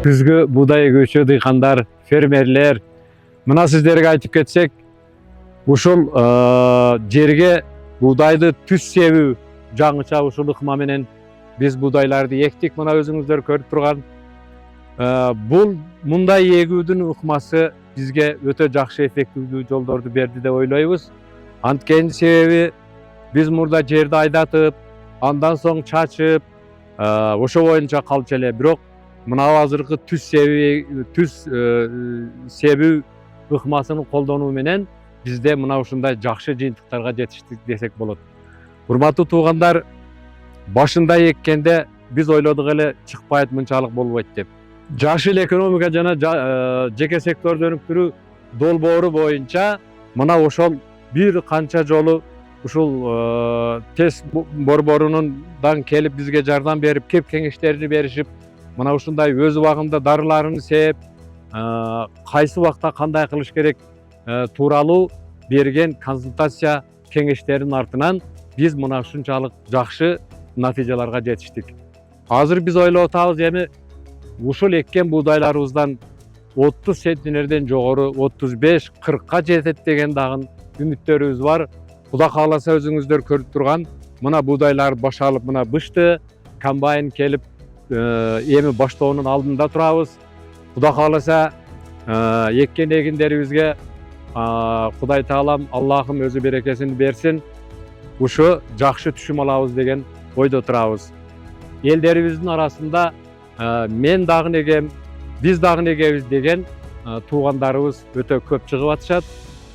күзгү будай эгүүчү дыйкандар, фермерлер, мына сиздерге айтып кетсек, ушул жерге будайды түз себүү жаңыча ушул ыкма менен биз будайларды эктик. Мына өзүңүздөр көрүп турган бул мындай эгүүдүн ыкмасы бизге өтө жакшы эффективдүү жолдорду берди деп ойлойбуз. Анткени себеби биз мурда жерди айдатып, андан соң чачып, ошо боюнча калчу эле. Бирок мына азыркы түз себүү ыкмасын колдонуу менен бизде мына ушундай жакшы жыйынтыктарга жетиштик десек болот. Урматтуу туугандар, башында эккенде биз ойлодук эле чыкпайт, мынчалык болбойт деп. Жашыл экономика жана жеке секторду өнүктүрүү долбоору боюнча мына ошол бир канча жолу ушул ТЭС борборунан келип бизге жардам берип, кеп кеңештерди беришип, мына ушундай өз убагында дарыларын сеп, кайсы убакта кандай кылыш керек тууралуу берген консультация кеңештеринин артынан биз мына ушунчалык жакшы натыйжаларга жетиштик. Азыр биз ойлоп атабыз, эми ушул эккен будайларыбыздан 30 центнерден жогору 35-40ка жетет деген дагы үмүттөрүбүз бар. Кудай кааласа өзүңүздөр көрүп турган мына будайлар башалып мына бышты, комбайн келип эми баштоонун алдында турабыз. Кудай кааласа эккен эгиндерибизге Кудай Таалам, Аллахым өзү берекесин берсин. Ушу жакшы түшүм алабыз деген ойдо турабыз. Элдерибиздин арасында мен дагы эгем, биз дагы эгебиз деген туугандарыбыз өтө көп чыгып атышат.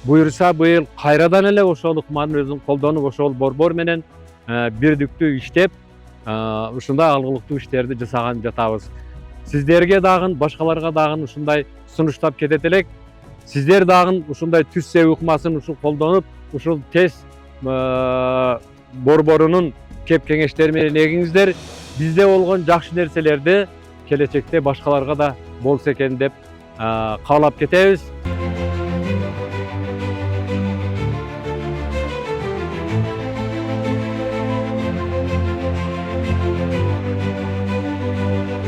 Буюрса быйыл кайрадан эле ошол ыкманын өзүн колдонуп, ошол борбор менен бирдиктүү иштеп, ушундай алгылыктуу иштерди жасаган жатабыз. Сиздерге дагы, башкаларга дагы ушундай сунуштап кетет элек. Сиздер дагы ушундай түз себүү ыкмасын ушул колдонуп, ушул ТЭС борборунун кеп кеңештери менен эгиңиздер. Бизде болгон жакшы нерселерди келечекте башкаларга да болсо экен деп каалап кетебиз.